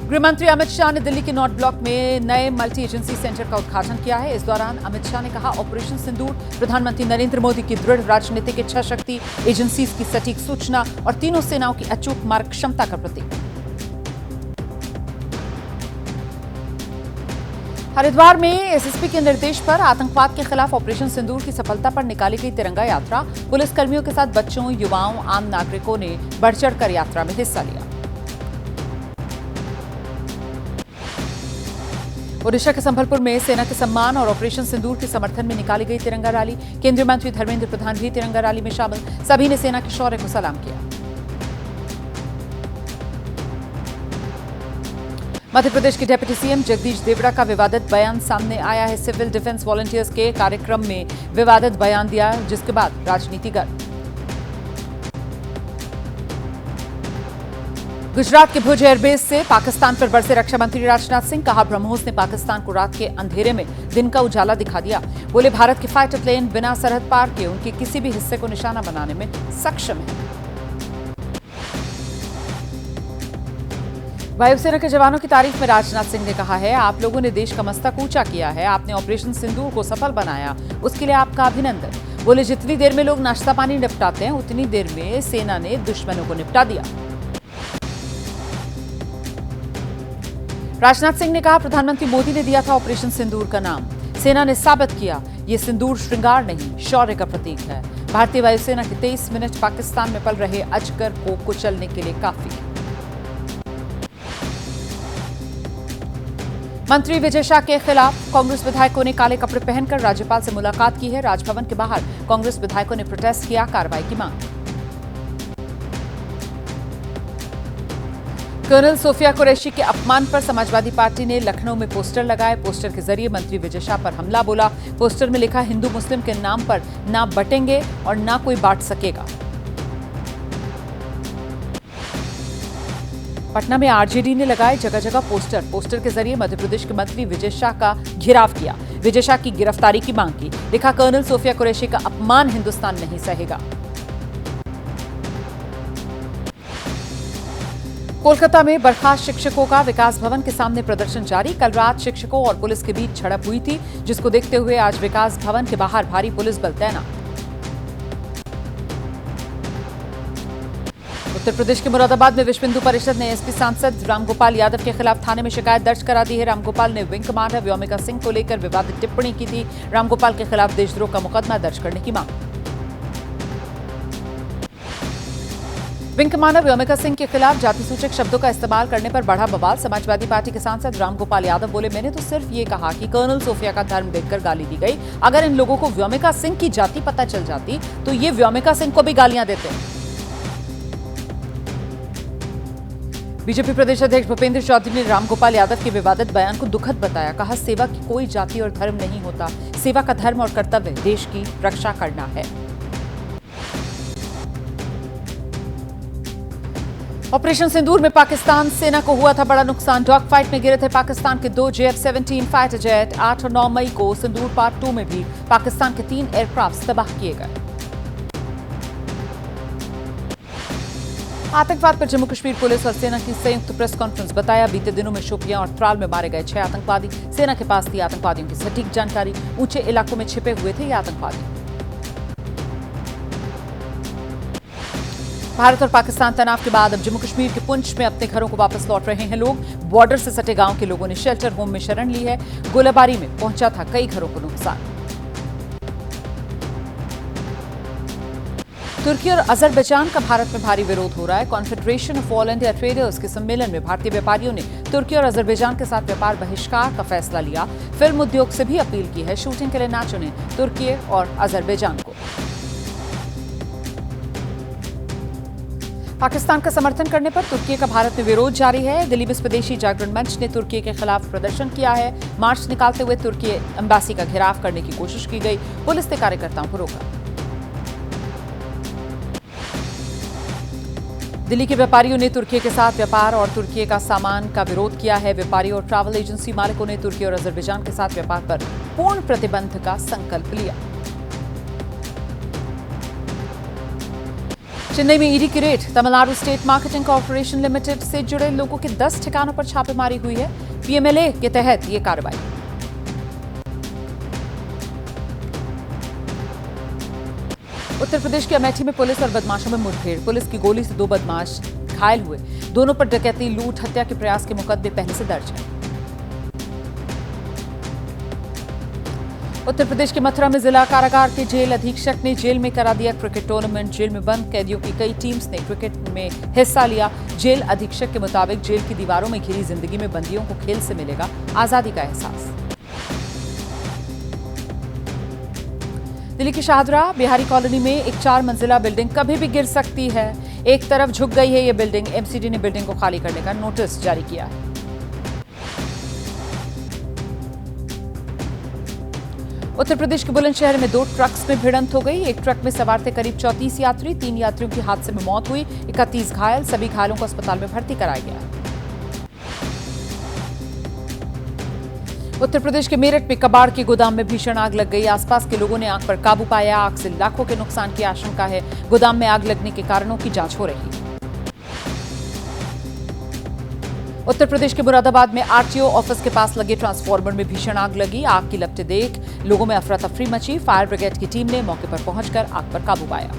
गृहमंत्री अमित शाह ने दिल्ली के नॉर्थ ब्लॉक में नए मल्टी एजेंसी सेंटर का उद्घाटन किया है। इस दौरान अमित शाह ने कहा, ऑपरेशन सिंदूर प्रधानमंत्री नरेंद्र मोदी की दृढ़ राजनीतिक इच्छा शक्ति, एजेंसीज की सटीक सूचना और तीनों सेनाओं की अचूक मार्ग क्षमता का प्रतीक। हरिद्वार में एसएसपी के निर्देश पर आतंकवाद के खिलाफ ऑपरेशन सिंदूर की सफलता पर निकाली गई तिरंगा यात्रा। पुलिसकर्मियों के साथ बच्चों, युवाओं, आम नागरिकों ने बढ़ चढ़कर यात्रा में हिस्सा लिया। ओडिशा के संबलपुर में सेना के सम्मान और ऑपरेशन सिंदूर के समर्थन में निकाली गई तिरंगा रैली। केंद्रीय मंत्री धर्मेंद्र प्रधान भी तिरंगा रैली में शामिल। सभी ने सेना के शौर्य को सलाम किया। मध्य प्रदेश के डिप्टी सीएम जगदीश देवड़ा का विवादित बयान सामने आया है। सिविल डिफेंस वॉलंटियर्स के कार्यक्रम में विवादित बयान दिया, जिसके बाद राजनीति गर्म। गुजरात के भुज एयरबेस से पाकिस्तान पर बरसे रक्षा मंत्री राजनाथ सिंह। कहा, ब्रह्मोस ने पाकिस्तान को रात के अंधेरे में दिन का उजाला दिखा दिया। बोले, भारत के फाइटर प्लेन बिना सरहद पार के उनके किसी भी हिस्से को निशाना बनाने में सक्षम है। वायुसेना के जवानों की तारीफ में राजनाथ सिंह ने कहा है, आप लोगों ने देश का मस्तक ऊंचा किया है, आपने ऑपरेशन सिंदूर को सफल बनाया, उसके लिए आपका अभिनंदन। बोले, जितनी देर में लोग नाश्ता पानी निपटाते हैं, उतनी देर में सेना ने दुश्मनों को निपटा दिया। राजनाथ सिंह ने कहा, प्रधानमंत्री मोदी ने दिया था ऑपरेशन सिंदूर का नाम। सेना ने साबित किया, ये सिंदूर श्रृंगार नहीं, शौर्य का प्रतीक है। भारतीय वायुसेना के 23 मिनट पाकिस्तान में पल रहे अजगर को कुचलने के लिए काफी। मंत्री विजय शाह के खिलाफ कांग्रेस विधायकों ने काले कपड़े पहनकर राज्यपाल से मुलाकात की है। राजभवन के बाहर कांग्रेस विधायकों ने प्रोटेस्ट किया, कार्रवाई की मांग। कर्नल सोफिया कुरैशी के अपमान पर समाजवादी पार्टी ने लखनऊ में पोस्टर लगाए। पोस्टर के जरिए मंत्री विजय शाह पर हमला बोला। पोस्टर में लिखा, हिंदू मुस्लिम के नाम पर ना बटेंगे और ना कोई बांट सकेगा। पटना में आरजेडी ने लगाए जगह जगह पोस्टर। पोस्टर के जरिए मध्य प्रदेश के मंत्री विजय शाह का घेराव किया। विजय शाह की गिरफ्तारी की मांग की। लिखा, कर्नल सोफिया कुरैशी का अपमान हिंदुस्तान नहीं सहेगा। कोलकाता में बर्खास्त शिक्षकों का विकास भवन के सामने प्रदर्शन जारी। कल रात शिक्षकों और पुलिस के बीच झड़प हुई थी, जिसको देखते हुए आज विकास भवन के बाहर भारी पुलिस बल तैनात। उत्तर प्रदेश के मुरादाबाद में विश्व हिंदू परिषद ने एसपी सांसद रामगोपाल यादव के खिलाफ थाने में शिकायत दर्ज करा दी है। रामगोपाल ने विंग कमांडर व्योमिका सिंह को लेकर विवादित टिप्पणी की थी। रामगोपाल के खिलाफ देशद्रोह का मुकदमा दर्ज करने की मांग। विंग कमांडर व्योमिका सिंह के खिलाफ जातिसूचक शब्दों का इस्तेमाल करने पर बढ़ा बवाल। समाजवादी पार्टी के सांसद रामगोपाल यादव बोले, मैंने तो सिर्फ ये कहा कि कर्नल सोफिया का धर्म देखकर गाली दी गई। अगर इन लोगों को व्योमिका सिंह की जाति पता चल जाती तो ये व्योमिका सिंह को भी गालियां देते। बीजेपी प्रदेश अध्यक्ष भूपेंद्र चौधरी ने रामगोपाल यादव के विवादित बयान को दुखद बताया। कहा, सेवा की कोई जाति और धर्म नहीं होता। सेवा का धर्म और कर्तव्य देश की रक्षा करना है। ऑपरेशन सिंदूर में पाकिस्तान सेना को हुआ था बड़ा नुकसान। डॉग फाइट में गिरे थे पाकिस्तान के 2 JF-17 फाइटर जेट। 8 और 9 मई को सिंदूर पार्ट 2 में भी पाकिस्तान के 3 एयरक्राफ्ट तबाह किए गए। आतंकवाद पर जम्मू कश्मीर पुलिस और सेना की संयुक्त प्रेस कॉन्फ्रेंस। बताया, बीते दिनों में शोपियां और त्राल में मारे गए 6 आतंकवादी। सेना के पास थी आतंकवादियों की सटीक जानकारी। ऊंचे इलाकों में छिपे हुए थे ये आतंकवादी। भारत और पाकिस्तान तनाव के बाद अब जम्मू कश्मीर के पुंछ में अपने घरों को वापस लौट रहे हैं लोग। बॉर्डर से सटे गांव के लोगों ने शेल्टर होम में शरण ली है। गोलाबारी में पहुंचा था कई घरों को नुकसान। तुर्की और अजरबैजान का भारत में भारी विरोध हो रहा है। Confederation of all India traders के सम्मेलन में भारतीय व्यापारियों ने तुर्की और अजरबैजान के साथ व्यापार बहिष्कार का फैसला लिया। फिल्म उद्योग से भी अपील की है, शूटिंग के लिए ना चुने तुर्की और अजरबैजान को। पाकिस्तान का समर्थन करने पर तुर्की का भारत में विरोध जारी है। दिल्ली में स्वदेशी जागरण मंच ने तुर्की के खिलाफ प्रदर्शन किया है। मार्च निकालते हुए तुर्की एम्बेसी का घेराव करने की कोशिश की गई। पुलिस ने कार्यकर्ताओं को रोका। दिल्ली के व्यापारियों ने तुर्की के साथ व्यापार और तुर्की का सामान का विरोध किया है। व्यापारी और ट्रैवल एजेंसी मालिकों ने तुर्की और अजरबैजान के साथ व्यापार पर पूर्ण प्रतिबंध का संकल्प लिया। चेन्नई में ईडी की red. Tamil Nadu state marketing corporation limited से जुड़े लोगों के 10 ठिकानों पर छापेमारी हुई है। पीएमएलए के तहत ये कार्रवाई। उत्तर प्रदेश के अमेठी में पुलिस और बदमाशों में मुठभेड़। पुलिस की गोली से 2 बदमाश घायल हुए। दोनों पर डकैती, लूट, हत्या के प्रयास के मुकदमे पहले से दर्ज हैं। उत्तर प्रदेश के मथुरा में जिला कारागार के जेल अधीक्षक ने जेल में करा दिया क्रिकेट टूर्नामेंट। जेल में बंद कैदियों की कई टीम्स ने क्रिकेट में हिस्सा लिया। जेल अधीक्षक के मुताबिक जेल की दीवारों में घिरी जिंदगी में बंदियों को खेल से मिलेगा आजादी का एहसास। दिल्ली की शाहदरा बिहारी कॉलोनी में एक 4 मंजिला बिल्डिंग कभी भी गिर सकती है। एक तरफ झुक गई है ये बिल्डिंग। एमसीडी ने बिल्डिंग को खाली करने का नोटिस जारी किया है। उत्तर प्रदेश के बुलंदशहर में 2 ट्रक्स में भिड़ंत हो गई। एक ट्रक में सवार थे करीब 34 यात्री। 3 यात्रियों की हादसे में मौत हुई। 31 घायल। सभी घायलों को अस्पताल में भर्ती कराया गया है। उत्तर प्रदेश के मेरठ में कबाड़ के गोदाम में भीषण आग लग गई। आसपास के लोगों ने आग पर काबू पाया। आग से लाखों के नुकसान की आशंका है। गोदाम में आग लगने के कारणों की जांच हो रही है। उत्तर प्रदेश के मुरादाबाद में आरटीओ ऑफिस के पास लगे ट्रांसफार्मर में भीषण आग लगी। आग की लपटें देख लोगों में अफरा तफरी मची। फायर ब्रिगेड की टीम ने मौके पर पहुंचकर आग पर काबू पाया।